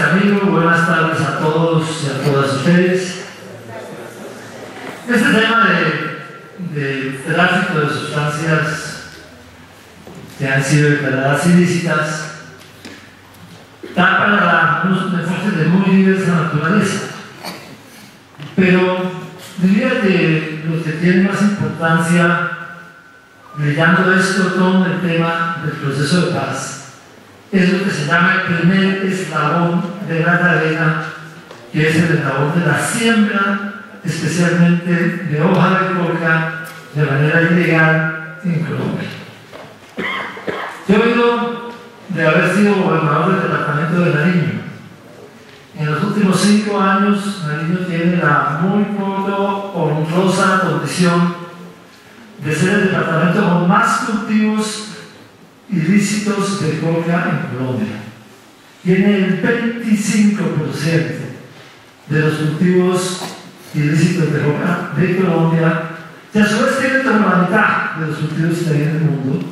Camilo, buenas tardes a todos y a todas ustedes. Este tema de tráfico de sustancias que han sido declaradas ilícitas da para unos enfoques de muy diversa naturaleza, pero diría que lo que tiene más importancia, brillando esto todo el tema del proceso de paz, es lo que se llama el primer eslabón de la cadena, que es el eslabón de la siembra, especialmente de hoja de coca de manera ilegal en Colombia. Yo vengo de haber sido gobernador del departamento de Nariño. En los últimos 5 años, Nariño tiene la muy poco honrosa condición de ser el departamento con más cultivos ilícitos de coca en Colombia. Tiene el 25% de los cultivos ilícitos de coca de Colombia, y a su vez tiene como la mitad de los cultivos que hay en el mundo,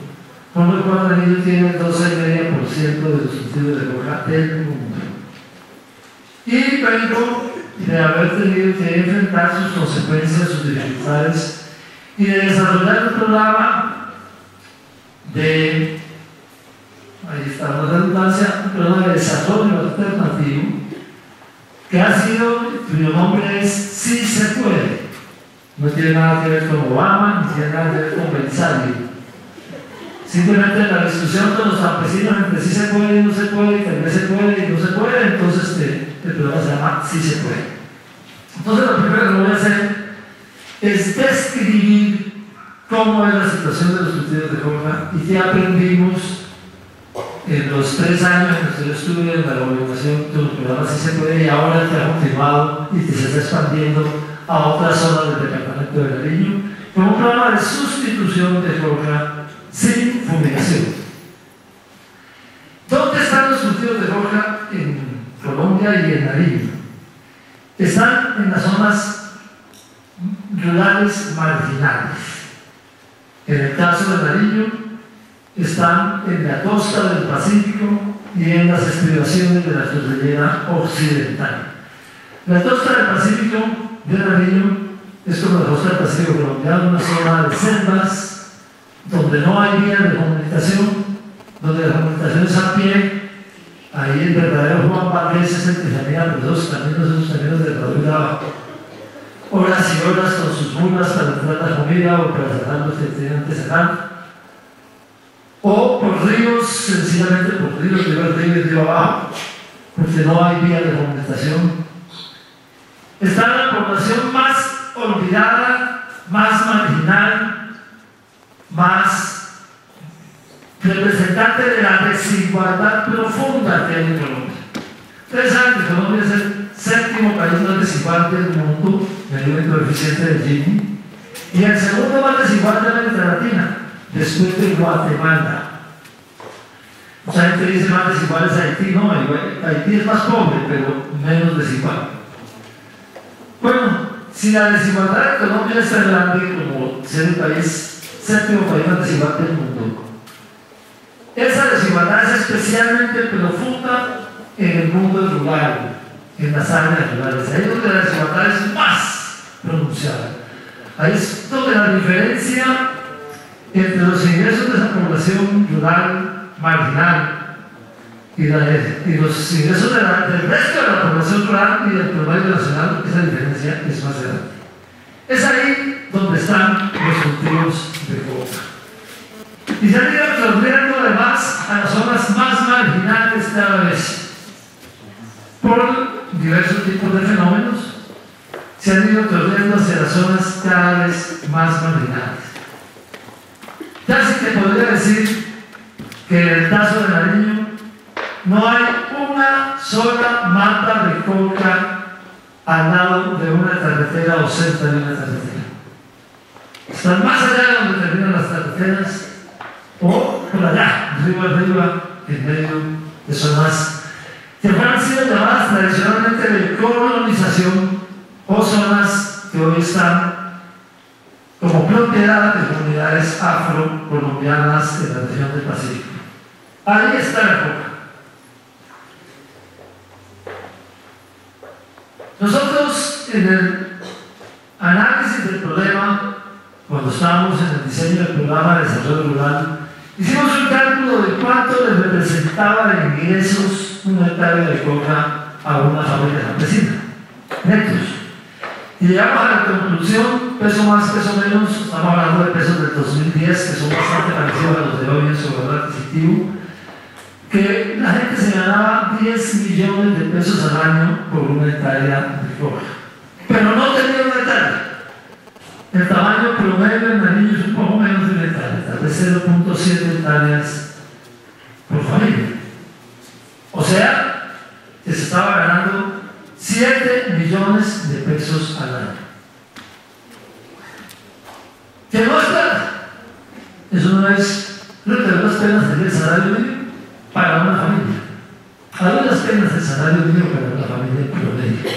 con lo cual Nariño tiene el 12,5% de los cultivos de coca del mundo. Y vengo de haber tenido que enfrentar sus consecuencias, sus dificultades, y de desarrollar un programa de, ahí está la redundancia, un programa de desarrollo alternativo que ha sido, cuyo nombre es Sí se puede. No tiene nada que ver con Obama, ni tiene nada que ver con Benzali. Simplemente la discusión con los campesinos entre sí se puede y no se puede, que no se puede y no se puede, entonces el programa se llama Sí se puede. Entonces lo primero que voy a hacer es describir cómo es la situación de los cultivos de coca y qué aprendimos en los 3 años en los que yo estuve en la gobernación de los programas Sí se puede, y ahora que ha continuado y que se está expandiendo a otras zonas del departamento de Nariño, como un programa de sustitución de coca sin fumigación. ¿Dónde están los cultivos de coca en Colombia y en Nariño? Están en las zonas rurales marginales. En el caso de Nariño, están en la costa del Pacífico y en las estribaciones de la cordillera occidental. La costa del Pacífico de Nariño es como la costa del Pacífico colombiano, una zona de selvas, donde no hay vías de comunicación, donde la comunicación es a pie. Ahí el verdadero Juan Valdés es el que salía los 2 caminos, esos caminos de Raúl, horas y horas con sus mulas para entrar la comida o para sacar los que tenían que sacar, o por ríos, sencillamente por ríos, río abajo, porque no hay vía de comunicación. Está la población más olvidada, más marginal, más representante de la desigualdad profunda que hay en Colombia. Ustedes saben que Colombia es el 7º país más desigual del mundo, medido el coeficiente de Gini, y el 2º más desigual de América Latina, después de Guatemala. Mucha gente dice más desigual es Haití, no, Haití es más pobre, pero menos desigual. Bueno, si la desigualdad de Colombia es tan grande como ser el país, 7º país más desigual del mundo, esa desigualdad es especialmente profunda en el mundo rural, en las áreas rurales. Ahí es donde la desigualdad es más pronunciada. Ahí es donde la diferencia entre los ingresos de esa población rural marginal y los ingresos del resto de la población rural y del promedio nacional, esa diferencia es más grande. Es ahí donde están los cultivos de coca. Y se han ido recorriendo además a las zonas más marginales cada vez, por diversos tipos de fenómenos. Se han ido corriendo hacia las zonas cada vez más marginales. Ya sí que podría decir que en el caso de Nariño no hay una sola mata de coca al lado de una carretera o cerca de una carretera. Están más allá de donde terminan las carreteras o por allá, arriba, en medio de zonas que han sido llamadas tradicionalmente de colonización, o zonas que hoy están como propiedad de comunidades afrocolombianas en la región del Pacífico. Ahí está la coca. Nosotros, en el análisis del problema, cuando estábamos en el diseño del programa de desarrollo rural, hicimos un cálculo de cuánto les representaba de ingresos una hectárea de coca a una familia campesina, netos. Y llegamos a la conclusión, peso más, peso menos, estamos hablando de pesos del 2010, que son bastante parecidos a los de hoy en su valor adquisitivo, que la gente se ganaba 10 millones de pesos al año por una hectárea de coca. Pero no tenía una hectárea. El tamaño promedio en Nariño es un poco menos de una hectárea, tal vez 0.7 hectáreas por familia. O sea, que se estaba ganando 7 millones de pesos al año. ¿Qué no es plata? Eso no es lo que duras penas del salario mínimo para una familia. A duras penas el salario mínimo para una familia promedio.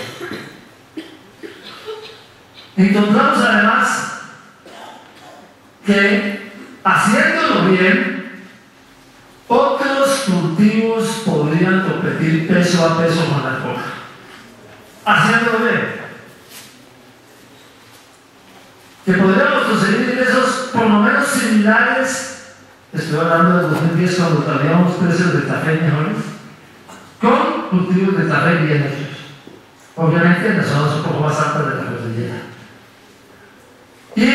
Encontramos además que, haciéndolo bien, otros cultivos podrían competir peso a peso con la coca. Haciéndolo bien. Que podríamos conseguir ingresos por lo menos similares, estoy hablando del 2010 cuando teníamos precios de café mejores, con cultivos de café bien hechos. Obviamente en las zonas un poco más altas de la cordillera. Y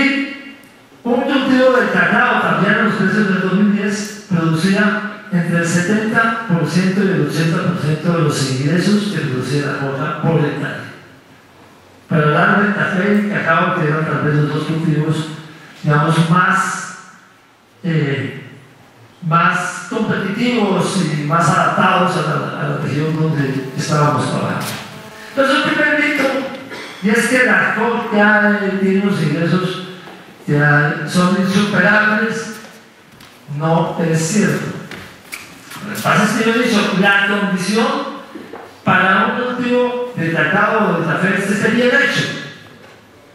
un cultivo de cacao también en los precios del 2010 producía entre el 70% y el 80% de los ingresos que producía la coca por hectárea. Para hablar del café y cacao, que eran tal vez los dos cultivos, digamos, más competitivos y más adaptados a la región donde estábamos trabajando. Entonces, el primer mito, y es que la coca tiene unos ingresos que son insuperables, no es cierto. Lo que pasa es que yo he dicho, la condición para un cultivo de cacao o de café es que esté bien hecho.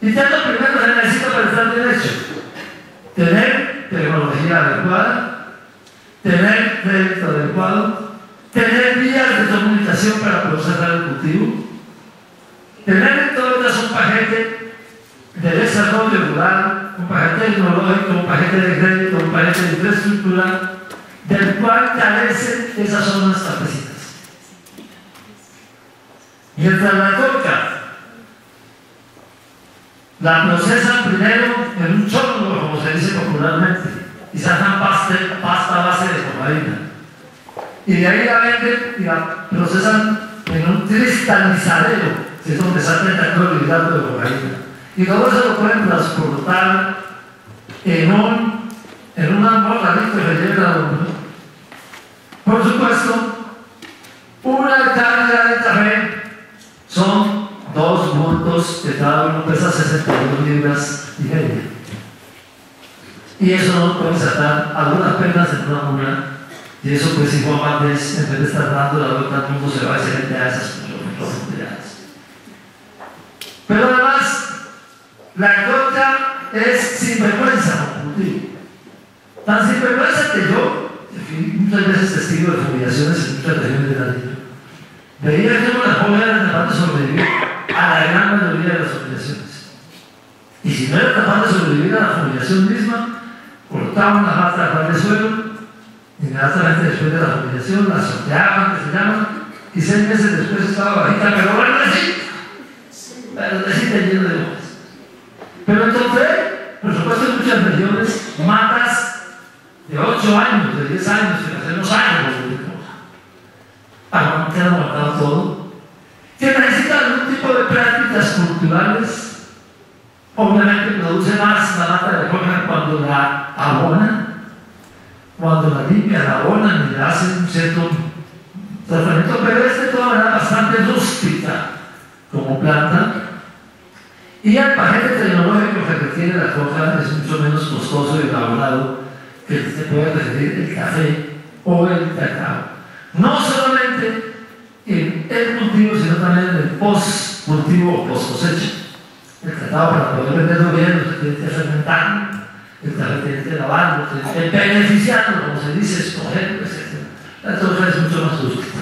Y ya lo primero que se necesita para estar bien hecho: tener tecnología adecuada, tener crédito adecuado, tener vías de comunicación para procesar el cultivo, tener en todo caso un paquete de desarrollo rural, un paquete tecnológico, un paquete de crédito, un paquete de infraestructura, del cual carecen esas zonas campesinas. Mientras la coca la procesan primero en un chorro, como se dice popularmente, y sacan pasta a base de cocaína. Y de ahí la venden y la procesan en un cristalizadero, que es donde sacan el clorhidrato de cocaína. Y luego eso lo pueden transportar en un amorradito que lleva uno. Por supuesto, una hectárea de café son 2 bultos que cada uno pesa 62 libras y media. Y eso no lo pueden sacar a duras penas en una mula. Y eso, pues, si Juan Valdés, en vez de estar dando la vuelta al mundo, se va a hacer a esas profundidades. Pero además, la coca es sinvergüenza como cultivo. Tan sinvergüenza que yo, fui muchas veces testigo de fumigaciones en muchas regiones de la región, veía que una joven era capaz de sobrevivir a la gran mayoría de las fumigaciones. Y si no era capaz de sobrevivir a la fumigación misma, cortaban la mata de suelo, inmediatamente después de la fumigación la sorteaban, que se llaman, y 6 meses después estaba bajita, pero verdecita llena de hojas. Pero encontré, por supuesto, en muchas regiones, matas de 8 años, de 10 años, que hacemos años de coca. Que han aguantado todo, que necesitan algún tipo de prácticas culturales. Obviamente produce más la mata de coca cuando la abonan, cuando la limpian, la abonan y le hacen un cierto tratamiento, pero es de toda manera bastante rústica como planta. Y el paquete tecnológico que requiere la coca es mucho menos costoso y elaborado que se puede referir el café o el cacao. No solamente en el cultivo, sino también en el post-cultivo o post-cosecha. El cacao, para poder venderlo bien, se tiene que fermentar, el café tiene que lavarlo, tiene que beneficiarlo, como se dice, escogerlo, etc. La coca es mucho más justa.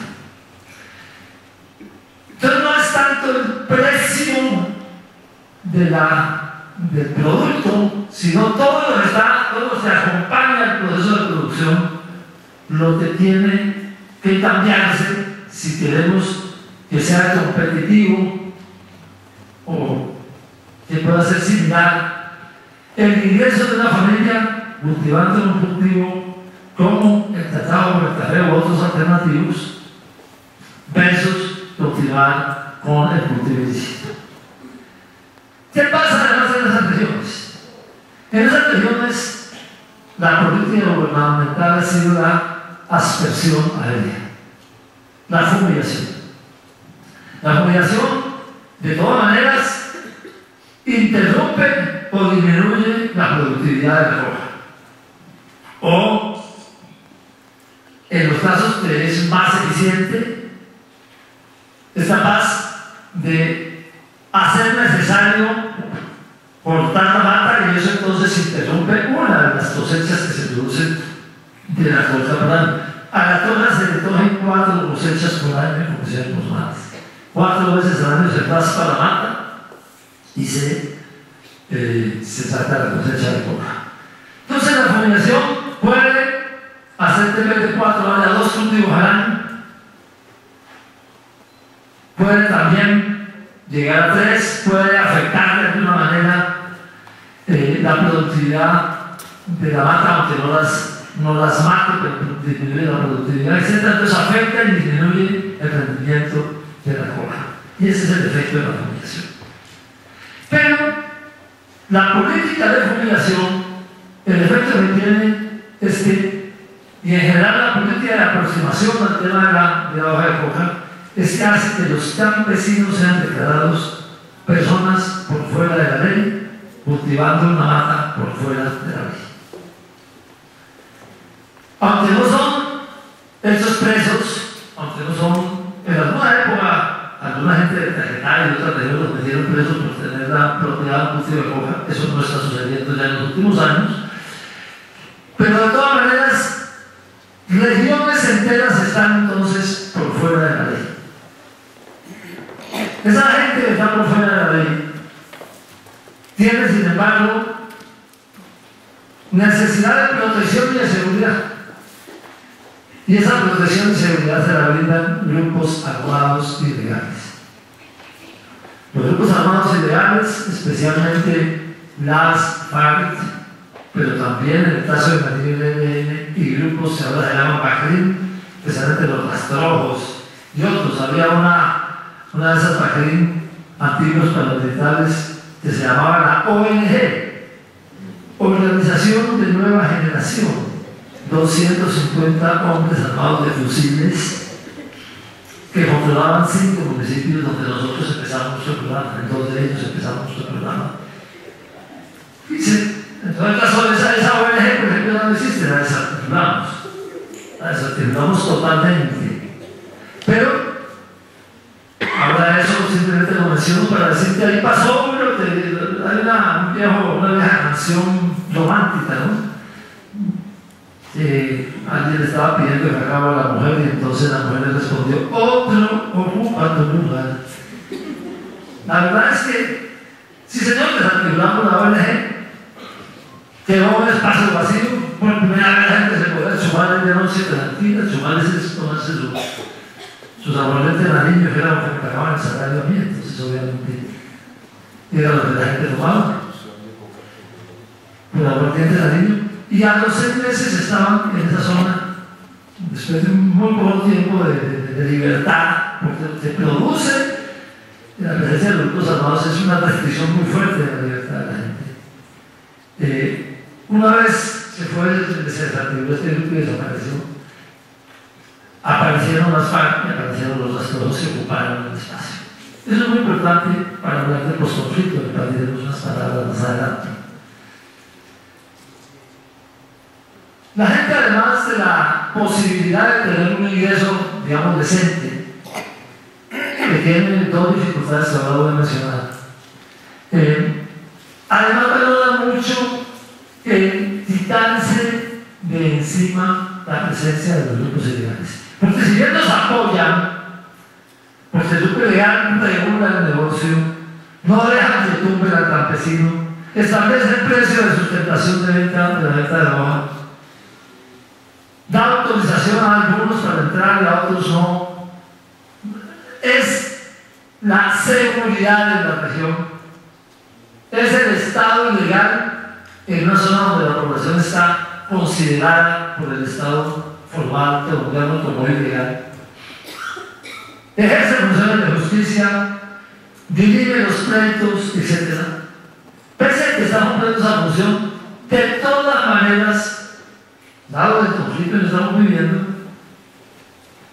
Entonces no es tanto el precio del producto, sino todo lo que está, todo lo que acompaña al proceso de producción, lo que tiene que cambiarse si queremos que sea competitivo o que pueda ser similar el ingreso de una familia cultivando un cultivo como el cacao o el café u otros alternativos versus cultivar con el cultivo ilícito. ¿Qué pasa además en esas regiones? En esas regiones la política gubernamental ha sido la aspersión aérea, la fumigación. La fumigación, de todas maneras, interrumpe o disminuye la productividad de la roja. O, en los casos que es más eficiente, es capaz de hacer necesario cortar la mata, y eso entonces interrumpe una de las cosechas que se producen de la torta por año. A la torta se le cogen 4 cosechas por año en función de los mates. 4 veces al año se raspa la mata y se saca la cosecha de coca. Entonces la fumigación puede hacer de 4 a 2 cultivos al año. Puede también llegar a 3, puede afectar de alguna manera la productividad de la mata, aunque no las mate, pero disminuye la productividad, etc. Entonces afecta y disminuye el rendimiento de la coca. Y ese es el efecto de la fumigación. Pero la política de fumigación, el efecto que tiene es que, y en general la política de aproximación al tema de la hoja de coca, es que hace que los campesinos sean declarados personas por fuera de la ley, cultivando una mata por fuera de la ley. Aunque no son hechos presos, aunque no son, en alguna época, alguna gente de Cajetá y de otras regiones los metieron presos por tener la propiedad de un cultivo de coca. Eso no está sucediendo ya en los últimos años. Pero de todas maneras, regiones enteras están entonces por fuera de la ley. Esa gente que está por fuera de la ley tiene, sin embargo, necesidad de protección y de seguridad. Y esa protección y seguridad se la brindan grupos armados ilegales. Los grupos armados ilegales, especialmente las FARC, pero también en el caso de Madrid ELN y grupos que ahora se llaman BACRIM, especialmente los rastrojos y otros. Había una de esas BACRIM antiguos paramilitares que se llamaba la ONG, Organización de Nueva Generación. 250 hombres armados de fusiles que controlaban 5 municipios donde nosotros empezamos nuestro programa. En 2 de ellos empezamos nuestro programa. Entonces, el caso de esa ONG, por ejemplo, no existe, la desactivamos totalmente. Pero ahora eso simplemente lo menciono para decir que ahí pasó, pero hay una vieja canción romántica, ¿no? Alguien le estaba pidiendo que acabara a la mujer, y entonces la mujer le respondió: otro ocupa tu lugar. La verdad es que, sí señor, desactivamos la ONG, quedó un espacio vacío. Por primera vez la gente se podía chumar de noche tranquila. Chumar es tomarse sus aguardientes de niños, que era lo que me pagaban el salario a mí, entonces obviamente era lo que la gente tomaba, el aguardiente de niño. Y a los 6 meses estaban en esa zona, después de un muy poco tiempo de libertad, porque se produce la presencia de los grupos armados, es una restricción muy fuerte de la libertad de la gente. Una vez se desactivó este grupo y desapareció, aparecieron las FARC y aparecieron los rastrojos que ocuparon el espacio. Eso es muy importante para hablar de posconflicto, que diremos unas palabras más adelante. La gente, además de la posibilidad de tener un ingreso, digamos, decente, que tiene 2 dificultades que ahora voy a mencionar, además valora mucho el quitarse de encima la presencia de los grupos ilegales. Porque si bien nos apoyan, porque el grupo ilegal regula el negocio, no deja que tumben al campesino, establece el precio de sustentación de la venta de hoja, da autorización a algunos para entrar y a otros no. Es la seguridad de la región, es el estado ilegal en una zona donde la población está considerada por el estado formal del gobierno como ilegal. Ejerce funciones de justicia, dirige los pleitos, etc. Pese a que está cumpliendo esa función, de todas maneras, dado el conflicto que estamos viviendo,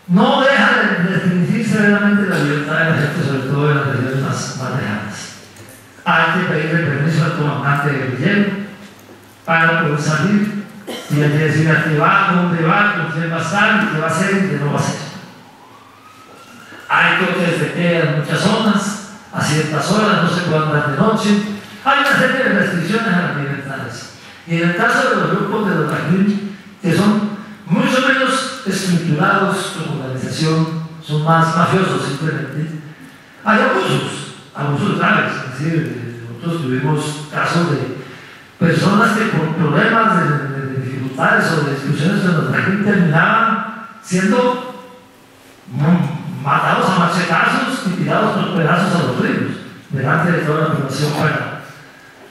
no deja de restringir severamente la libertad de la gente, sobre todo en las regiones más lejanas. Hay que pedirle permiso al comandante guerrillero para poder salir, y hay que decir a qué va, dónde va, con quién va a estar, qué va a hacer y qué no va a hacer. Hay toques de queda en muchas zonas, a ciertas horas, no se puede andar de noche. Hay una serie de restricciones a las libertades. Y en el caso de los grupos de los Rajim, que son mucho menos estructurados como organización, son más mafiosos simplemente, hay abusos graves. Es decir, nosotros tuvimos casos de personas que por problemas de dificultades o de discusiones de los Rajim terminaban siendo matados a machetazos y tirados por pedazos a los ríos, delante de toda la población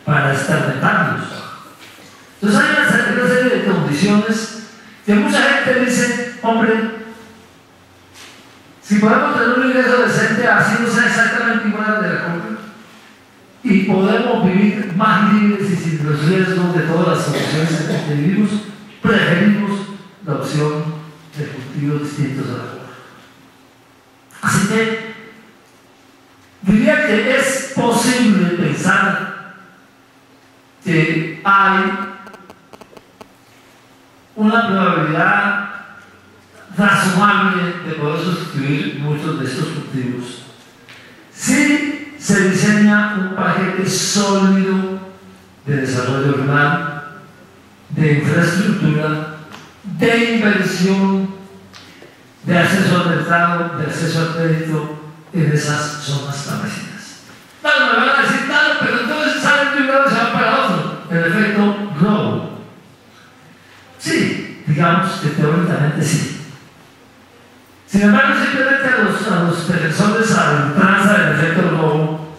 para escarmentarlos. Entonces hay una serie de condiciones que mucha gente dice, hombre, si podemos tener un ingreso decente así no sea exactamente igual al de la compra, y podemos vivir más libres y sin los riesgos de todas las soluciones que vivimos, preferimos la opción de cultivos distintos a la compra. Así que diría que es posible pensar que hay una probabilidad razonable de poder sustituir muchos de estos cultivos si se diseña un paquete sólido de desarrollo rural, de infraestructura, de inversión, de acceso al mercado, de acceso al crédito en esas zonas campesinas. Claro, me van a decir, claro, pero entonces salen de un lado y se van para otro. El efecto globo. Sí, digamos que teóricamente sí. Sin embargo, simplemente a los defensores a la ultranza del efecto globo,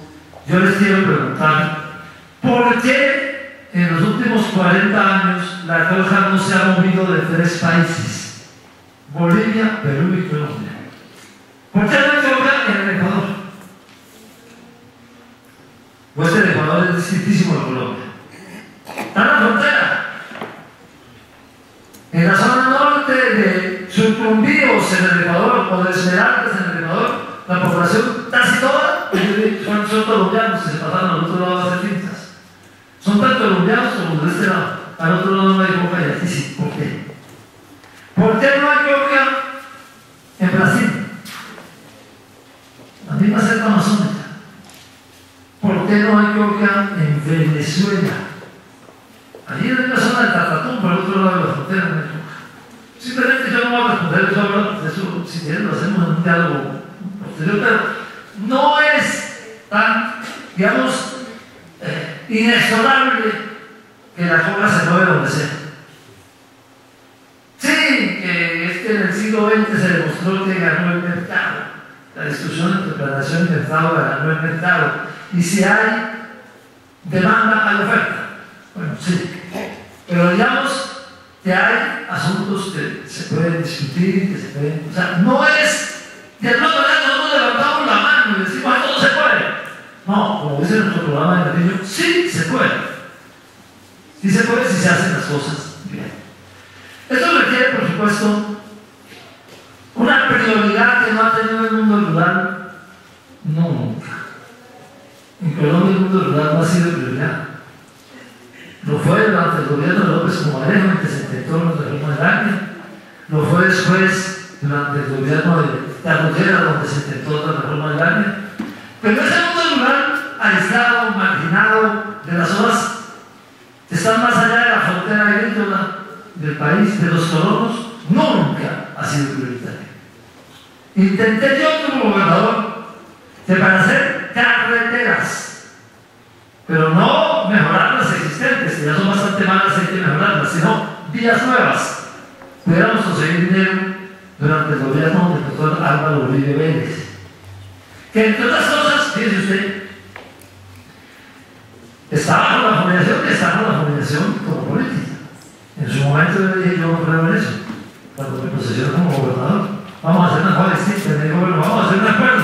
yo les quiero preguntar, ¿por qué en los últimos 40 años la soja no se ha movido de 3 países? Bolivia, Perú y Colombia. ¿Por qué no toca en el Ecuador? Pues el Ecuador es distintísimo de Colombia. Está en la frontera. En la zona norte de Surcumbíos en el Ecuador o de Esmeraldas en el Ecuador, la población casi toda son colombianos que se pasaron al otro lado a hacer fincas. Son tan colombianos como de este lado. Al otro lado no hay coca y aquí sí. ¿Por qué? ¿Por qué no hay coca en Brasil? La misma selva amazónica. ¿Por qué no hay coca en Venezuela? Allí en la zona de Tatatún, por el otro lado de la frontera, no hay coca. Simplemente yo no voy a responder eso, si quieren lo hacemos en un diálogo posterior, pero no es tan, digamos, inexorable que la coca se mueve donde sea. Sí, es que en el siglo XX se demostró que ganó el mercado. La discusión entre planación y mercado ganó el mercado. Y si hay demanda, hay oferta. Bueno, sí. Pero digamos que hay asuntos que se pueden discutir, que se pueden. O sea, no es de pronto nosotros levantamos la mano y decimos, todo se puede. No, como dice nuestro programa de Berlín, sí se puede. Sí se puede si se hacen las cosas bien. Esto requiere, por supuesto, una prioridad que no ha tenido el mundo rural, no nunca. En Colombia el mundo rural no ha sido prioridad. Lo fue durante el gobierno de López Comadrejo, en que se intentó la reforma agraria. Lo fue después durante el gobierno de Carrojera, donde se intentó la reforma agraria. Pero ese mundo rural, aislado, marginado de las zonas que están más allá de la frontera agrícola del país, de los colonos, nunca ha sido prioritario. Intenté yo como gobernador que para hacer carreteras pero no mejorar las existentes, que ya son bastante malas, hay que mejorarlas, sino vías nuevas. Pudiéramos conseguir dinero durante el gobierno del doctor Álvaro Uribe Vélez, que entre otras cosas, fíjese usted, estaba con la jubilación, que estaba con la jubilación como política. En su momento yo le dije, yo no creo en eso, cuando me posesioné como gobernador. Vamos a hacer una cosa distinta. Me dijo, bueno, vamos a hacer un acuerdo.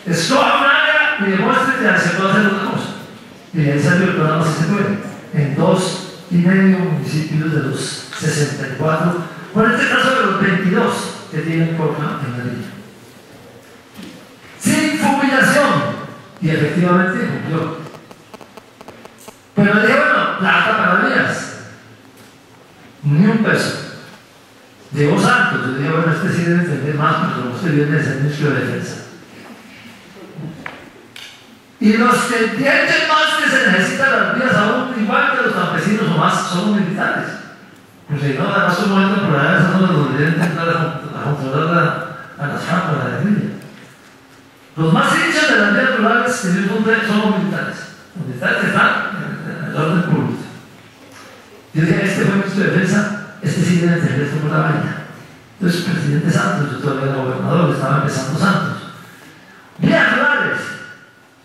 Escoja un área y demuestre que se puede hacer otra cosa. Y ahí salió el programa Si se puede, en 2,5 municipios de los 64, por este caso de los 22 que tienen coca en la línea. Sin fumigación. Y efectivamente cumplió. Pero le dije, bueno, plata para vías. Ni un peso. Llegó Santos, yo dije, bueno, este sí debe entender más, porque como usted viene de ser ministro de Defensa. Y los que entienden más que se necesitan las vías aún, igual que los campesinos o más, son militares. Pues si no, además un momento por allá, esas son los que deben intentar a controlar a las FARC o a la guerrilla. Los más hinchas de las vías rurales que son los militares. Los militares que están en el orden público. Yo dije, este fue ministro de Defensa, este sí debe entender esto por la vaina. Entonces, presidente Santos, yo todavía era gobernador, estaba empezando Santos. Vías rurales.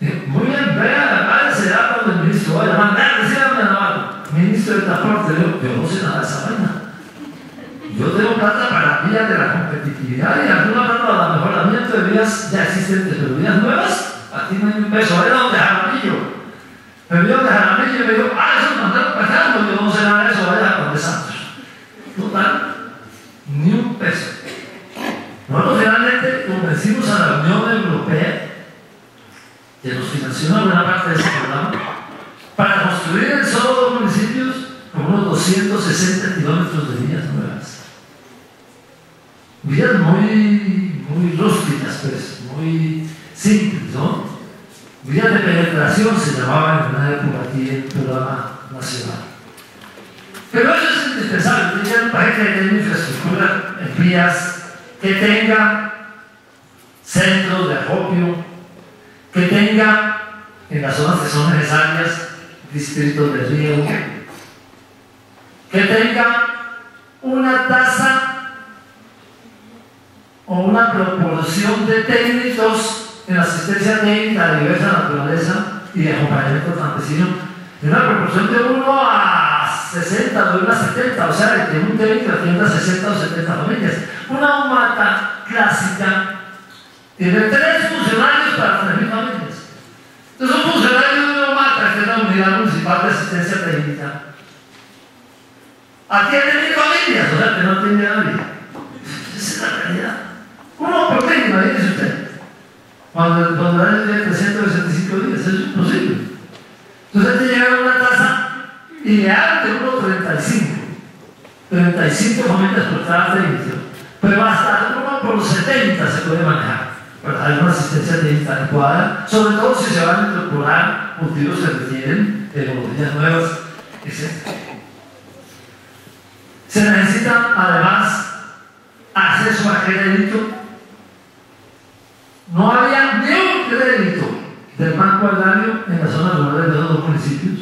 Muy bien, váyase ya cuando el ministro vaya a mandar, decíame a Navarro, ministro de Transporte, yo no sé nada de esa vaina. Yo tengo plata para vías de la competitividad y alguna plata para el mejoramiento de vías ya existentes, pero vías nuevas, aquí no hay un peso. Era donde Jaramillo. Me vio de Jaramillo y me dijo, eso es mandar para acá, yo no sé nada de eso, vaya con de Santos. Total, ni un peso. Nosotros finalmente convencimos a la Unión Europea, que nos financió una buena parte de ese programa, para construir en solo 2 municipios como unos 260 kilómetros de vías nuevas. Vías muy rústicas, pues, muy simples, ¿no? Vías de penetración se llamaban en una época aquí en el programa nacional. Pero eso es indispensable, tener un país que tenga infraestructura en vías, que tenga centros de acopio, que tenga en las zonas que son necesarias distritos de riego, que tenga una tasa o una proporción de técnicos en asistencia técnica de diversa naturaleza y de acompañamiento campesino, de una proporción de 1 a 60, de 1 a 70, o sea, de que un técnico atienda 60 o 70 familias. Una humata clásica tiene 3 funcionarios para 3.000 familias. Entonces, un funcionario de una humata, que es la unidad municipal de asistencia técnica, atiende 1.000 familias, o sea, que no atiende a nadie. Esa es la realidad. Uno por técnico, imagínese usted. Cuando hay 365 días, eso es imposible. Entonces te llega a una tasa ideal de 35 familias por cada técnico, pero hasta 1 por 70 se puede manejar para dar una asistencia técnica adecuada, sobre todo si se van a incorporar cultivos que requieren tecnologías nuevas, etc. Se necesita además acceso a crédito. No había ni un crédito del Banco Agrario en las zonas rurales de los 2 municipios.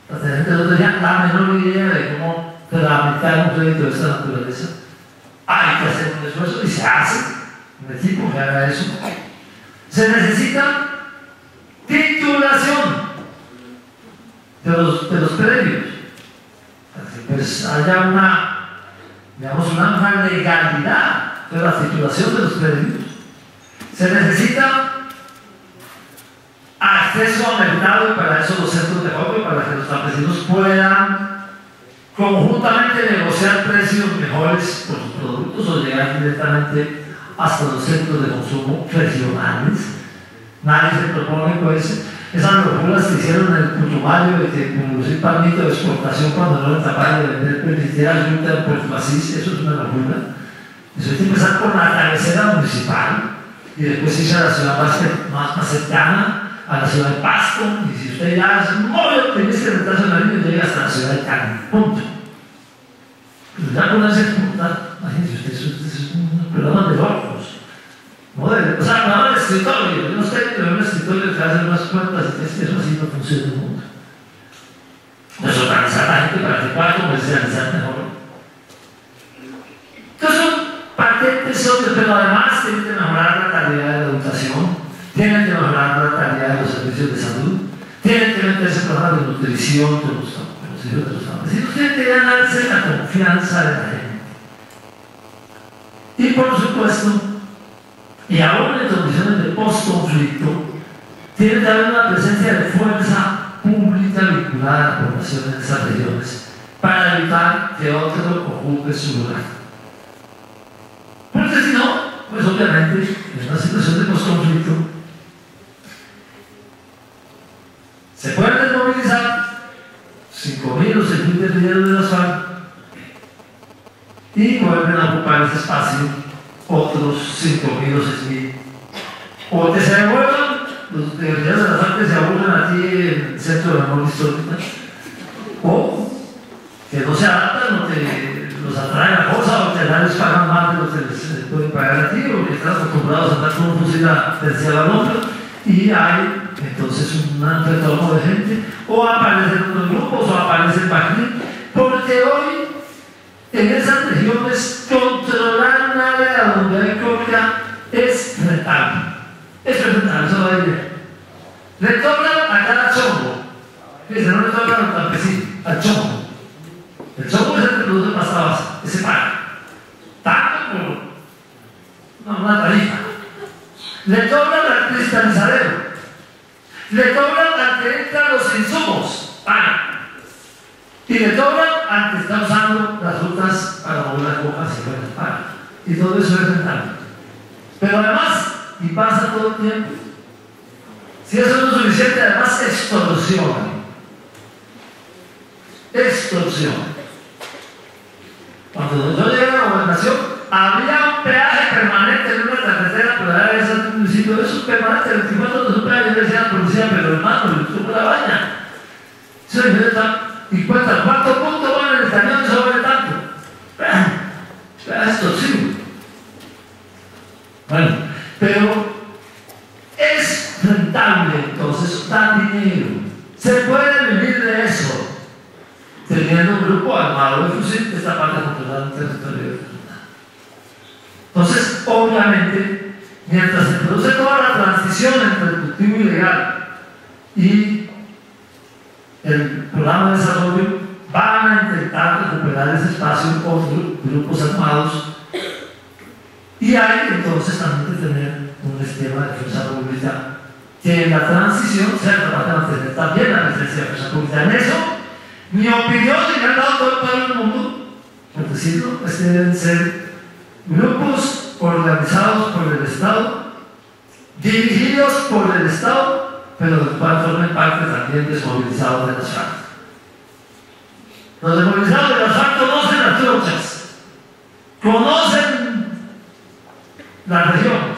La gente no tenía la menor idea de cómo tramitar un crédito de esta naturaleza. Hay que hacer un esfuerzo y se hace. Un equipo que haga eso. Se necesita titulación de los predios. Para que pues haya una legalidad de la titulación de los predios. Se necesita acceso al mercado y para eso los centros de acopio, para que los campesinos puedan conjuntamente negociar precios mejores por sus productos o llegar directamente hasta los centros de consumo regionales. Nadie se propone pues esas locuras que hicieron en el Putumayo de que producir palmito de exportación cuando no eran capaces de vender, permitir ayuda en Puerto Asís, eso es una locura. Eso hay que empezar por la cabecera municipal y después irse a la ciudad más cercana, a la ciudad de Pasto, y si usted ya es muy optimista en el caso de la línea, llega hasta la ciudad de Cali, punto. Pero ya ponerse a exportar, imagínense usted, eso es un programa de locos. O sea, no de escritorio, yo no sé, pero un escritorio que hace unas cuentas, y eso así no revolución del mundo. Pues organizar a la gente para que pueda comercializar mejor. Entonces son patentes obvios, pero además tienen que mejorar la calidad de la educación, tienen que mejorar la calidad de los servicios de salud, tienen que meterse en programas de nutrición de los hijos de los campesinos, tienen que ganarse la confianza de la gente. Y por supuesto, y aún en condiciones de post-conflicto, tiene que haber una presencia de fuerza pública vinculada a la población en esas regiones para evitar que otro ocupe su lugar. Porque si no, pues obviamente en una situación de post-conflicto se pueden desmovilizar 5.000 o 6.000 guerrilleros de las FARC y vuelven a ocupar ese espacio otros 5.000 o 6.000, o que se devuelvan los guerrilleros de las FARC que se aburren aquí en el centro de memoria histórica, o que no se adaptan, o que los atrae la cosa, o que nadie les pagan más de lo que les pueden pagar aquí, o que están acostumbrados a andar con un fusil terciado al hombro, y hay entonces un retorno de gente, o aparecen otros grupos, o aparecen Bagdad, porque hoy en esas regiones controlar un área donde hay coca es rentable. Es rentable, eso va a ir. Le cobran a cada chongo. Fíjense, no le cobran al campesino, al chongo. El chongo es el que produce pasta base, ese paga. Tanto por una tarifa. Le cobran al cristalizadero. Le cobran al que entra los insumos, paga. Y le cobran al que está usando las rutas para mover las cojas y buenas paga. Y todo eso es rentable. Pero además, y pasa todo el tiempo, si eso no es suficiente, además extorsión. Extorsión. Cuando yo llegué a la gobernación, había un peaje permanente en una carretera, pero era ese municipio, eso es permanente, 24 horas de un peaje, yo decía a la policía, pero hermano, yo la baña. Eso y cuenta, ¿cuánto punto van en el cañón sobre tanto? Extorsión. Bueno, pero es rentable, entonces da dinero. Se puede vivir de eso, teniendo un grupo armado de fusil que está para controlar un territorio de frontera. Entonces, obviamente, mientras se produce toda la transición entre el cultivo ilegal y el programa de desarrollo, van a intentar recuperar ese espacio con grupos armados. Y hay entonces también que tener un esquema de fuerza pública que en la transición sea capaz de mantener también la presencia de fuerza pública. En eso, mi opinión, y me han dado todo el pueblo del mundo, por decirlo, es que deben ser grupos organizados por el Estado, dirigidos por el Estado, pero de cual formen parte también desmovilizados de las FARC. Los desmovilizados de las FARC conocen las trochas, conocen la región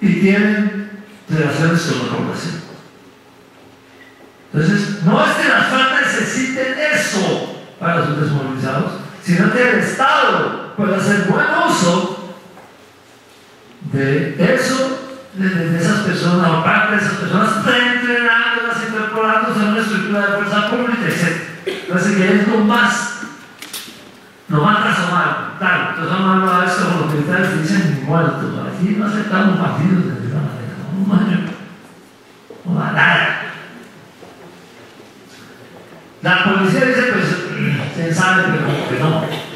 y tienen relaciones con la población. Entonces, no es que las FARC necesiten eso para sus desmovilizados, sino que el Estado puede hacer buen uso de eso, de esas personas, o parte de esas personas, reentrenándolas, incorporándose en una estructura de fuerza pública, etc. Entonces, que es lo más transformado. Claro, entonces vamos a esto con los militares que dicen muertos. Aquí no aceptamos partidos de ninguna manera. No va nada. La policía dice, pues, quién sabe, pero como que no.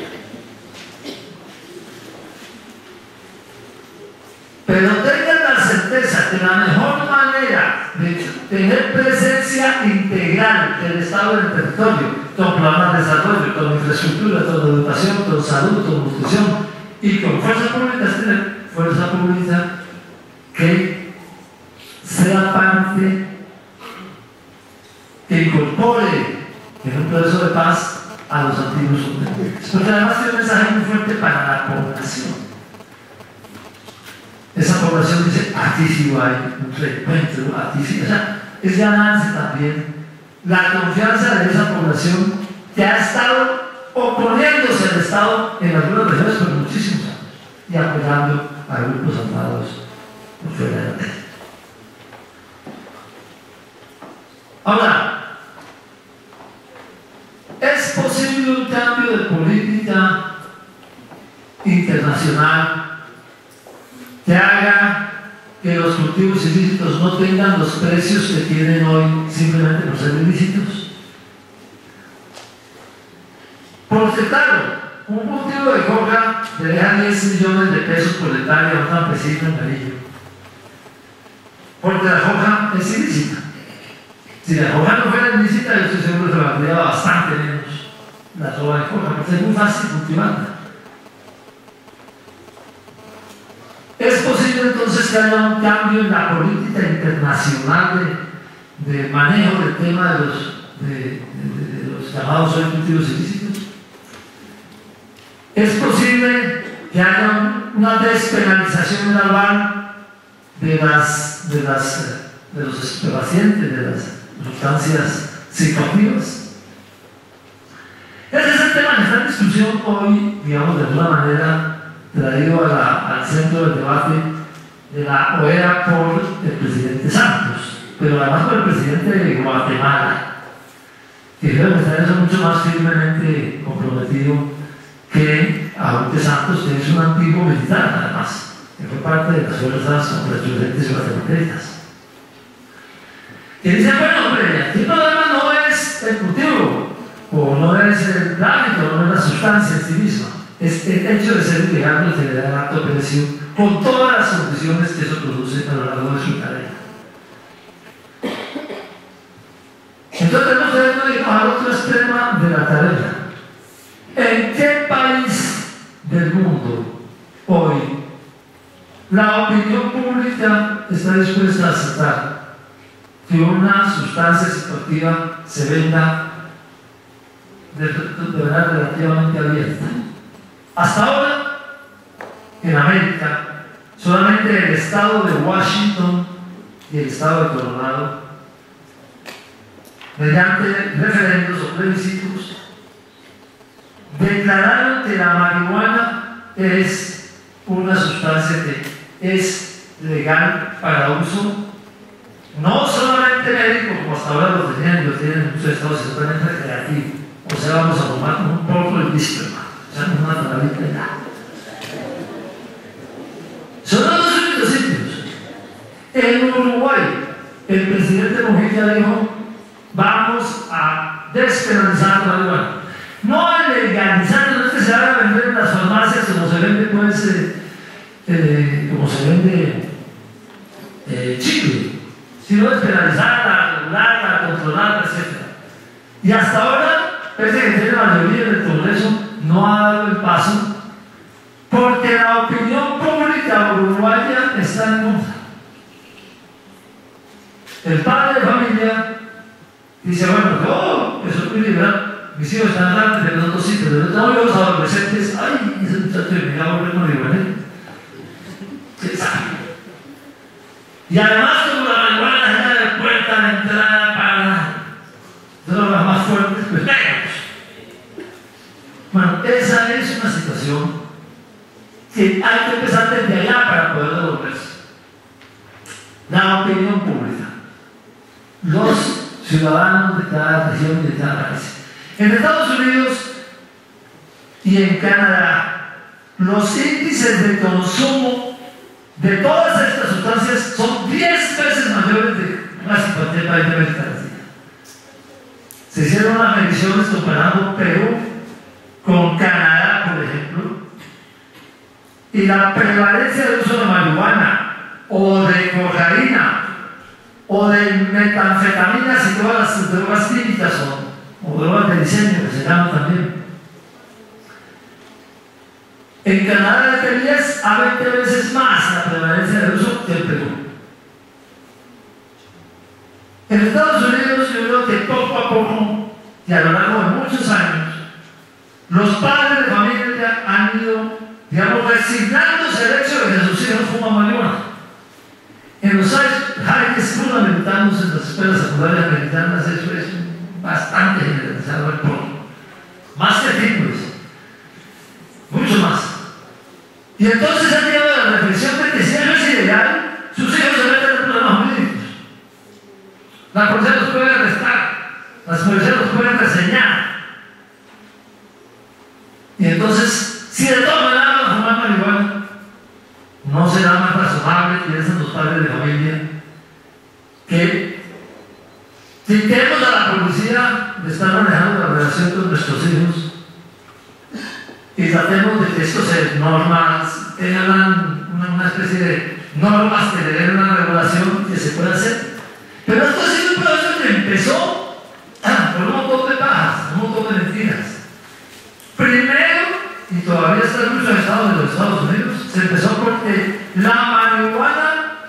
Pero tengan la certeza que la mejor manera de tener presencia integral del Estado en el territorio, con programas de desarrollo, con infraestructura, con educación, con salud, con nutrición y con fuerza pública, es tener fuerza pública que sea parte, que incorpore en un proceso de paz a los antiguos oponentes. Porque además tiene un mensaje muy fuerte para la población. Esa población dice, aquí sí hay un reencuentro, aquí sí, o sea, es ganarse también la confianza de esa población que ha estado oponiéndose al Estado en algunas regiones por muchísimos años y apoyando a grupos armados por fuera de la tierra. Ahora, ¿es posible un cambio de política internacional que haga que los cultivos ilícitos no tengan los precios que tienen hoy simplemente por ser ilícitos? Porque claro, un cultivo de coca le deja 10 millones de pesos por hectárea a un campesino en Garillo, porque la coca es ilícita. Si la coca no fuera ilícita, yo estoy seguro que se valdría bastante menos la soja de coca, porque es muy fácil cultivarla. ¿Es posible entonces que haya un cambio en la política internacional de manejo del tema de los llamados hoy cultivos ilícitos? ¿Es posible que haya una despenalización global de los estupefacientes, de las sustancias psicoactivas? Ese es el tema que está en discusión hoy, digamos, de alguna manera traído al centro del debate de la OEA por el presidente Santos, pero además por el presidente de Guatemala, que creo que está eso mucho más firmemente comprometido que Aute Santos, que es un antiguo militar, además, que fue parte de las fuerzas contrainsurgentes guatemaltecas. Que dice, bueno, hombre, aquí el problema no es el cultivo, o no es el hábito, no es la sustancia en sí misma, es el hecho de ser ilegal y generar alto precio con todas las condiciones que eso produce a lo largo de su cadena. Entonces tenemos que ir al otro extremo de la tarea. ¿En qué país del mundo hoy la opinión pública está dispuesta a aceptar que una sustancia psicoactiva se venda de manera relativamente abierta? Hasta ahora, en América, solamente el estado de Washington y el estado de Colorado, mediante referendos o plebiscitos, declararon que la marihuana es una sustancia que es legal para uso, no solamente médico, como hasta ahora lo tienen en muchos estados, sino también recreativo. O sea, vamos a tomar un poco de whisky, o sea, una tonalita de nada. Son los dos únicos sitios. En Uruguay, el presidente Mujica dijo: vamos a despenalizar la marihuana. No a legalizar, no es que se haga vender en las farmacias como se vende, pues, como se vende chicle, sino despenalizarla, regularla, controlarla, etc. Y hasta ahora, pese a que tiene la mayoría del Congreso, no ha dado el paso, porque la opinión pública uruguaya está en contra. El padre de familia dice: bueno, yo, eso es muy liberal, mis hijos están grandes, pero nosotros sí, pero no tengo hijos adolescentes. Ay, ese muchacho de mi lado, bueno, igual. ¿Qué sabe? Y además, como la marihuana es la puerta de entrada para drogas más fuertes, pues menos. Bueno, esa es una situación que hay que empezar desde allá para poder devolverse. La opinión pública, los ciudadanos de cada región y de cada país. En Estados Unidos y en Canadá, los índices de consumo de todas estas sustancias son 10 veces mayores de casi cualquier país de América Latina. Se hicieron unas mediciones comparando Perú con Canadá, por ejemplo, y la prevalencia de uso de marihuana o de cocaína o de metanfetaminas y todas las drogas químicas o drogas de diseño que se llaman también. En Canadá es de 10 a 20 veces más la prevalencia de uso que en Perú. En Estados Unidos yo creo que poco a poco y a lo largo de muchos años los padres de familia han ido, digamos, resignándose el hecho de que sus hijos fuman marihuana. En los high school americanos, en las escuelas secundarias americanas, eso es bastante generalizado el porno. Más que fitness, mucho más. Y entonces han llegado a la reflexión de que si eso es ilegal, sus hijos se meten en problemas jurídicos. La policía los puede arrestar piensan los padres de familia que quitemos a la policía de estar manejando la relación con nuestros hijos y tratemos de que estos normas tengan una especie de normas que le den una regulación que se pueda hacer. Pero esto ha sido un proceso que empezó por un montón de pajas, un montón de mentiras. Primero, y todavía está en muchos estados de los Estados Unidos, se empezó porque la marihuana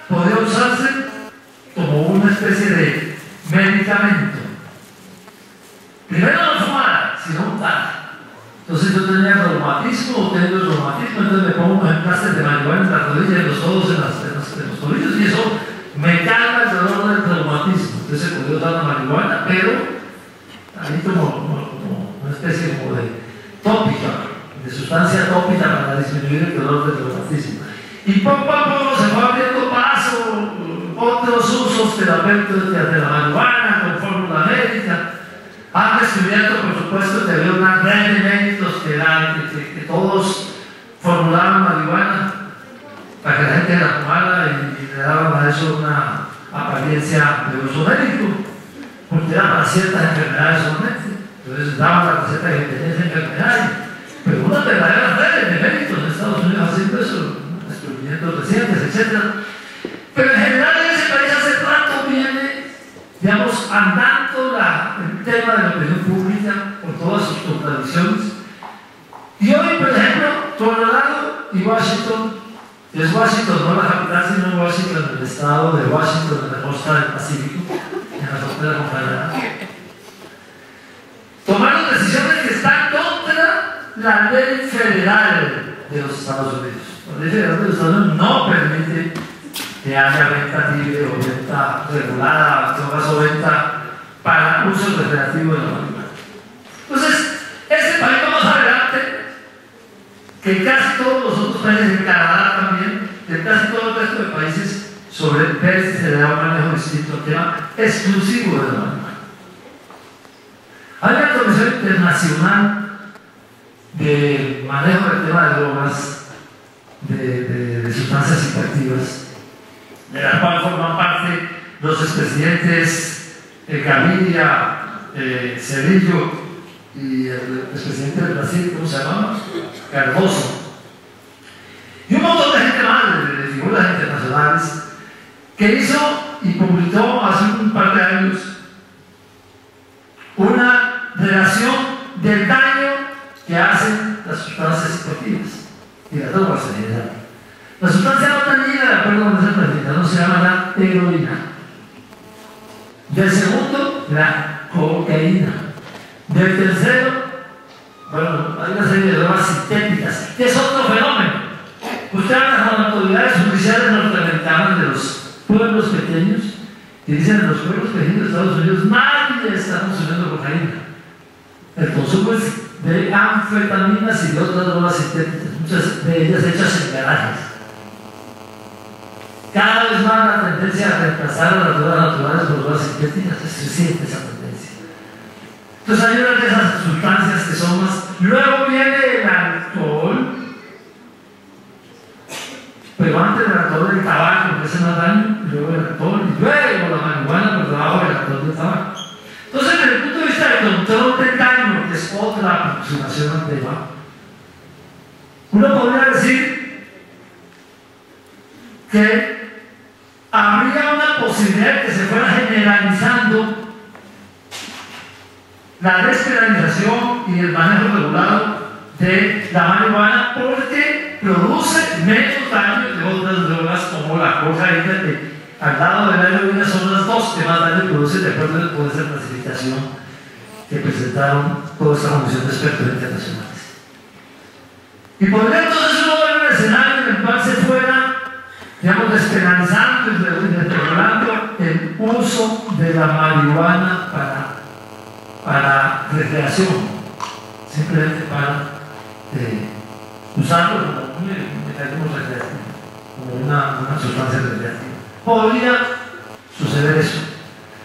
podía usarse como una especie de medicamento. Primero no fumar, sino untar. Entonces yo tenía reumatismo, tengo el reumatismo, entonces me pongo unos emplastes de marihuana en las rodillas, en los codos, en los tobillos, y eso me calma el dolor del reumatismo. Entonces se podía usar la marihuana, pero ahí como una especie como de tópica, de sustancia tópica para disminuir el dolor del reumatismo. Y poco a poco se fue abriendo paso otros usos terapéuticos de la marihuana con fórmula médica. Han descubierto, por supuesto, que había una red de médicos que todos formulaban marihuana para que la gente la fumara y le daban a eso una apariencia de uso médico, porque era para ciertas enfermedades solamente. Entonces daban la receta de esa enfermedad. Pero una verdadera red de médicos en Estados Unidos haciendo eso, descubrimientos recientes, etc. Pero en general en ese país hace rato viene, digamos, andando el tema de la opinión pública por todas sus contradicciones. Y hoy, por ejemplo, Colorado y Washington, que es Washington, no la capital, sino Washington, el estado de Washington, en la costa del Pacífico, en la frontera con Canadá, tomaron decisiones que están contra la ley federal de los Estados Unidos. La ley federal de los Estados Unidos no permite que haya venta libre o venta regulada, o venta para uso recreativo de la marihuana. Entonces, este país va más adelante que casi todos los otros países, en Canadá también, que casi todo el resto de países, sobre ver si se le da un manejo distinto al tema exclusivo de la marihuana. Hay una Comisión Internacional de manejo del tema de drogas, de sustancias psicoactivas, de la cual forman parte los expresidentes Gaviria, Cedillo y el expresidente del Brasil, ¿cómo se llama? Cardoso. Y un montón de gente más, de figuras internacionales, que hizo y publicó hace un par de años una relación del daño que hacen las sustancias psicoactivas y las drogas en general. La sustancia no dañina, de acuerdo con esa definición, se llama la heroína. Del segundo, la cocaína. Del tercero, bueno, hay una serie de drogas sintéticas, que es otro fenómeno. Usted habla con las autoridades judiciales norteamericanas de los pueblos pequeños y dicen en los pueblos pequeños de Estados Unidos nadie está consumiendo cocaína. El consumo es de anfetaminas y de otras drogas sintéticas, muchas de ellas hechas en garajes. Cada vez más la tendencia a reemplazar a las drogas naturales por drogas sintéticas es creciente esa tendencia. Entonces hay una de esas sustancias que son más. Luego viene el alcohol, pero antes del alcohol el tabaco, que es más daño, y luego el alcohol, y luego la marihuana por debajo del alcohol del tabaco. Entonces, desde el punto de vista del control del daño, que es otra aproximación al tema, uno podría decir que habría una posibilidad de que se fuera generalizando la despenalización y el manejo regulado de la marihuana porque produce menos daño de otras drogas como la cocaína, que al lado de la heroína son las dos que más daño producen de acuerdo con esa clasificación que presentaron toda esta comisión de expertos internacionales. Y podría entonces uno ver un escenario en el cual se fuera, digamos, despenalizando y regulando el uso de la marihuana para recreación, simplemente para usarlo como un mecanismo recreativo, como una sustancia recreativa. Podría suceder eso.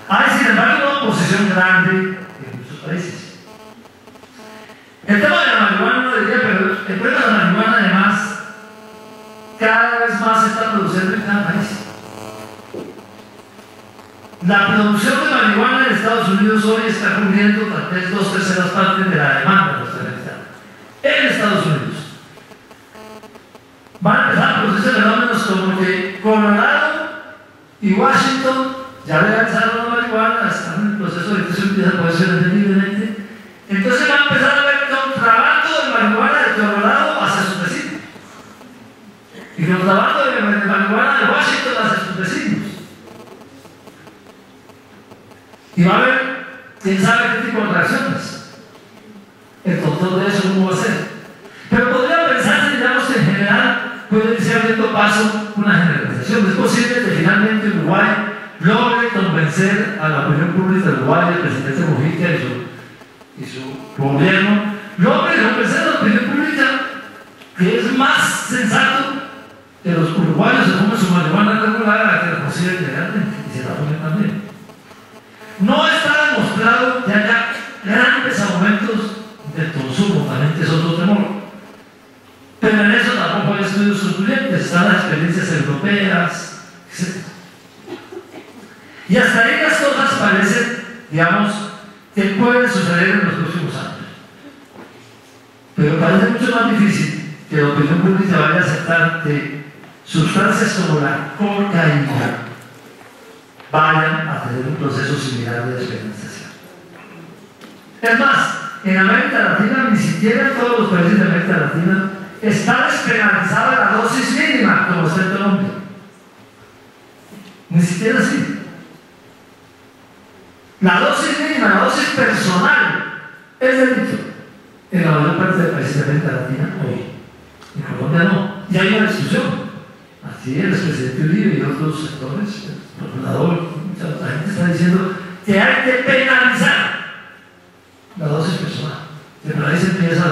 Hay, sin embargo, una oposición grande en muchos países. El tema de la marihuana, no diría, pero el problema de la marihuana, además, cada vez más se está produciendo en cada país. La producción de marihuana en Estados Unidos hoy está cubriendo tal vez 2/3 partes de la demanda norteamericana en Estados Unidos. Van a empezar a producirse fenómenos como que Colorado y Washington ya legalizaron la marihuana, están en el proceso de que eso empieza a poder ser libremente. Entonces va a empezar a haber contrabando de marihuana de Colorado hacia sus vecinos y contrabando de marihuana de Washington hacia sus vecinos. Y va a haber, quién sabe qué tipo de reacciones. El control de eso cómo va a ser. Pero podría pensarse, digamos, que en general puede irse abriendo paso una generalización. Es posible que finalmente Uruguay logre convencer a la opinión pública de Uruguay, el presidente Mujica y su gobierno, logre convencer a la opinión pública que es más sensato que los uruguayos se pongan su marihuana regular a que la consideren legalmente y se la ponen también. No está demostrado que haya grandes aumentos del consumo, también que es otro temor. Pero en eso tampoco hay estudios concluyentes, están las experiencias europeas, etc. Y hasta ahí las cosas parecen, digamos, que pueden suceder en los próximos años. Pero parece mucho más difícil que la opinión pública vaya a aceptar que sustancias como la cocaína vayan a tener un proceso similar de despenalización. Es más, en América Latina, ni siquiera en todos los países de América Latina está despenalizada la dosis mínima como está en Colombia. Ni siquiera así. La dosis mínima, la dosis personal, es delito en la mayor parte de países de América Latina hoy. En Colombia no. Y hay una discusión. Así el expresidente Uribe y otros sectores, el procurador, mucha otra gente está diciendo que hay que penalizar la dosis personal. Que por ahí se empieza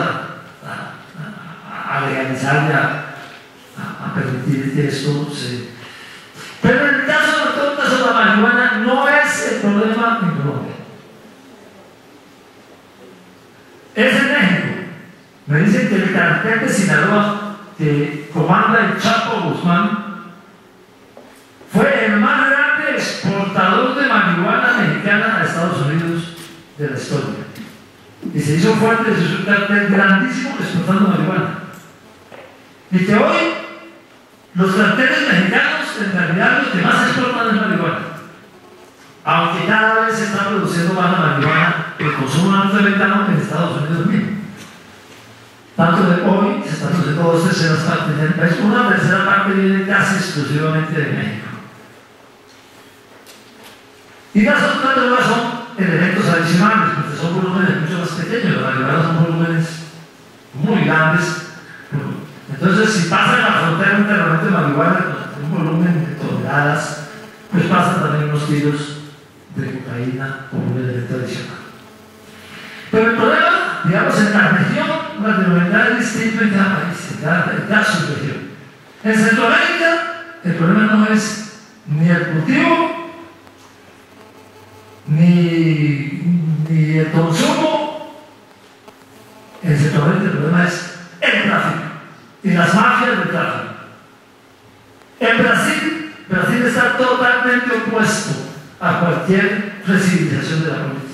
a legalizar y a permitir que esto se... Pero en el caso de la marihuana no es el problema en Colombia. Es en México. Me dicen que el cartel de Sinaloa que comanda el Chapo Guzmán fue el más grande exportador de marihuana mexicana a Estados Unidos de la historia. Y se hizo fuerte, se hizo un cartel grandísimo exportando marihuana. Y que hoy los carteles mexicanos en realidad los que más exportan es marihuana. Aunque cada vez se está produciendo más la marihuana, el consumo norteamericano en Estados Unidos mismo. Tanto de hoy se está produciendo 2/3 partes del país, una tercera parte viene casi exclusivamente de México. Y las otras drogas son elementos adicionales, porque son volúmenes mucho más pequeños, las marihuana son volúmenes muy grandes. Entonces, si pasa en la frontera un cargamento de marihuana con un volumen de toneladas, pues pasan también unos kilos de cocaína como un elemento adicional. Pero el problema, digamos, en la región latinoamericana es distinto en cada país, en cada subregión. En Centroamérica, el problema no es ni el cultivo, ni el consumo. En Centroamérica el problema es el tráfico y las mafias del tráfico. En Brasil está totalmente opuesto a cualquier flexibilización de la política.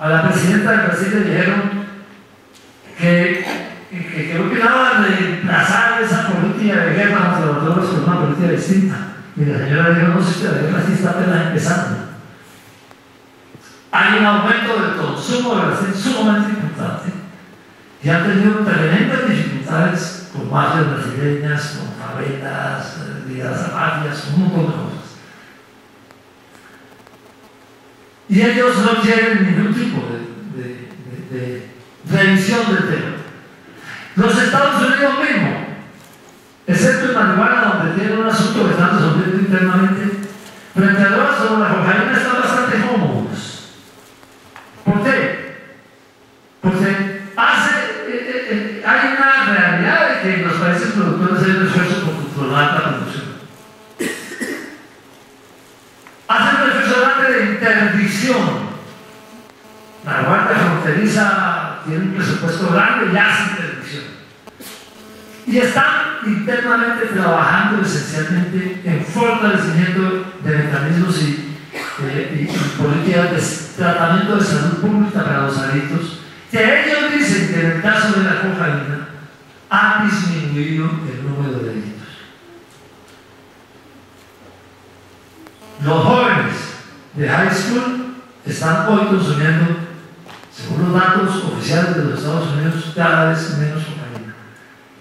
A la presidenta de Brasil le dijeron que opinaba de reemplazar esa política de guerra contra los drogas con una política distinta. Y la señora dijo, no, si la guerra sí está apenas empezando. Hay un aumento del consumo de Brasil sumamente importante y han tenido tremendas dificultades con mafias brasileñas, con favelas, ligadas a mafias, con un montón de cosas. Y ellos no quieren ningún tipo de revisión del tema. Los Estados Unidos mismos, excepto en marihuana, donde tienen un asunto que están resolviendo internamente, frente a drogas como la cocaína están bastante cómodos. ¿Por qué? Porque hay una realidad de que en los países productores hay un esfuerzo por controlar la producción. Hacen un esfuerzo grande de interdicción. La Guardia Fronteriza tiene un presupuesto grande y hace interdicción. Y están internamente trabajando esencialmente en fortalecimiento de mecanismos y políticas de tratamiento de salud pública para los adictos, que ellos dicen que en el caso de la cocaína ha disminuido el número de delitos. Los jóvenes de high school están hoy consumiendo, según los datos oficiales de los Estados Unidos, cada vez menos cocaína.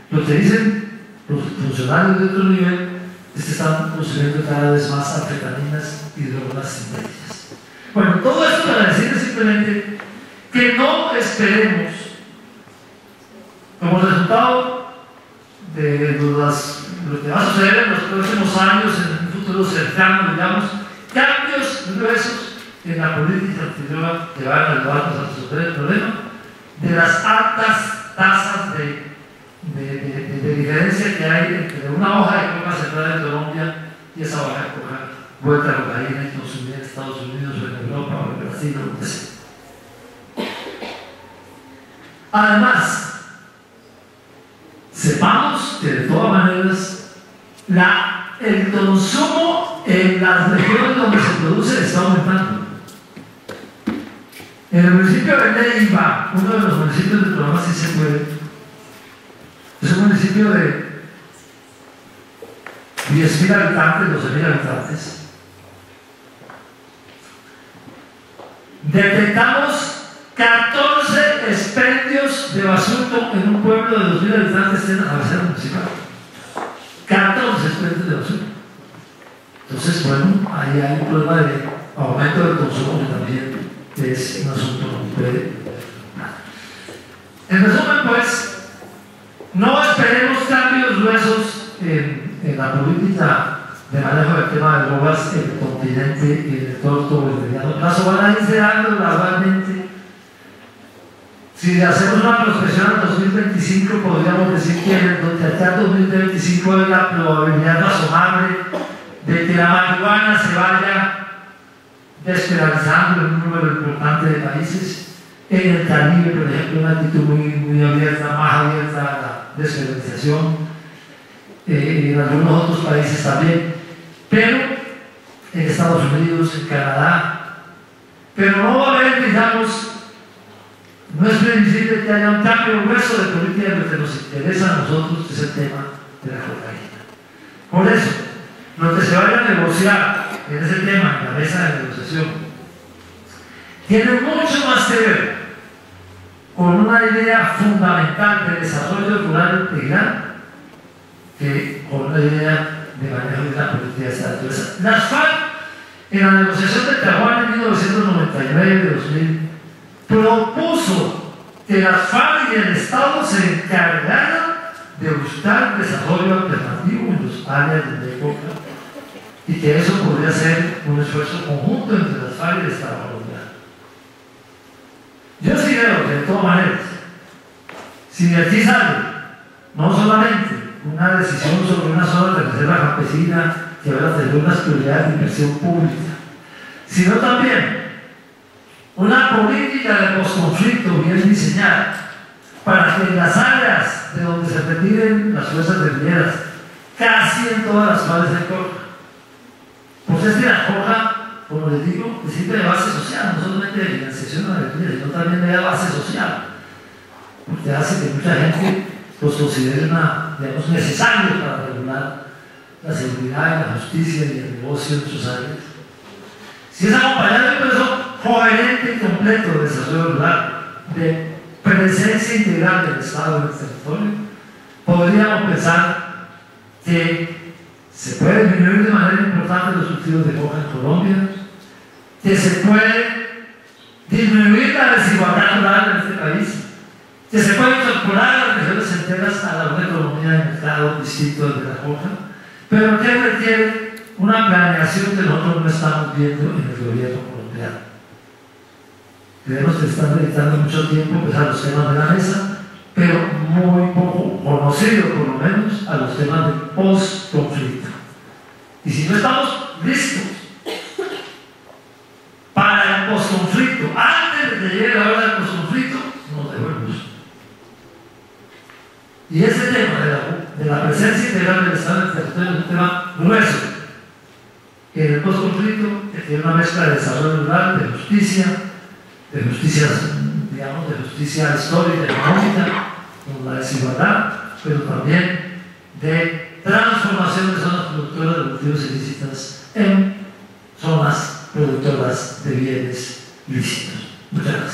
Lo que dicen los funcionarios de otro nivel es que están consumiendo cada vez más anfetaminas y drogas sintéticas. Bueno, todo esto para decirles simplemente que no esperemos, como resultado de lo que va a suceder en los próximos años, en un futuro cercano, digamos, cambios gruesos en la política antidroga que van a ayudarnos a resolver el problema de las altas tasas de diferencia que hay entre una hoja de coca sembrada en Colombia y esa hoja de coca vuelta a cocaína y consumida en Estados Unidos o en Europa o en Brasil o donde sea. Además, sepamos que de todas maneras el consumo en las regiones donde se produce está aumentando. En el municipio de Neiva, uno de los municipios del programa Sí se puede, es un municipio de 10.000 habitantes, 12.000 habitantes. Detectamos 14 expendios de basurto en un pueblo de 2.000 habitantes en la cabecera municipal. 14 expendios de basurto. Entonces, bueno, ahí hay un problema de aumento del consumo que también es un asunto que puede. En resumen, pues, no esperemos cambios gruesos en la política de manejo del tema de drogas en el continente y en el corto o el mediano plazo. Van a irse dando gradualmente. Si hacemos una prospección al 2025, podríamos decir que de aquí al 2025 hay la probabilidad razonable de que la marihuana se vaya despenalizando en un número importante de países. En el Caribe, por ejemplo, una actitud muy abierta, más abierta a la despenalización. En algunos otros países también. Pero en Estados Unidos, en Canadá. Pero no va a haber, digamos, no es previsible que haya un cambio grueso de política que nos interesa a nosotros, que es el tema de la cocaína. Por eso, lo que se vaya a negociar en ese tema, en la mesa de negociación, tiene mucho más que ver con una idea fundamental de desarrollo rural integral que con una idea de manejo de la política de esta naturaleza. Las FARC, en la negociación de Tijuana en 1999-2000, propuso que las FARC y el Estado se encargaran de buscar desarrollo alternativo en los áreas donde hay coca y que eso podría ser un esfuerzo conjunto entre las FARC y el Estado colombiano. Yo sí creo que de todas maneras, si de aquí sale no solamente una decisión sobre una zona de reserva campesina que va a tener unas prioridades de inversión pública, sino también una política de posconflicto bien diseñada para que en las áreas de donde se retiren las fuerzas guerrilleras, casi en todas las cuales hay coca. Pues es que la coca, como les digo, sirve de base social, no solamente de financiación de la guerrilla, sino también de base social, porque hace que mucha gente los considere digamos, necesarios para regular la seguridad y la justicia y el negocio en sus áreas. Si es acompañado de un proceso coherente y completo de desarrollo rural, de presencia integral del Estado en el territorio, podríamos pensar que se puede disminuir de manera importante los cultivos de coca en Colombia, que se puede disminuir la desigualdad rural en este país, que se puede incorporar a las regiones enteras a una economía de mercado distinto de la coca, pero que requiere una planeación que nosotros no estamos viendo en el gobierno colombiano. Creemos que están dedicando mucho tiempo pues, a los temas de la mesa, pero muy poco conocido, por lo menos, a los temas de post-conflicto. Y si no estamos listos para el post-conflicto, antes de que llegue la hora del post-conflicto, nos devolvemos. Y ese tema de de la presencia integral del Estado en el territorio es un tema grueso, que en el postconflicto tiene una mezcla de desarrollo rural, de justicia, digamos, de justicia histórica, económica, con la desigualdad, pero también de transformación de zonas productoras de cultivos ilícitas en zonas productoras de bienes lícitos. Muchas gracias.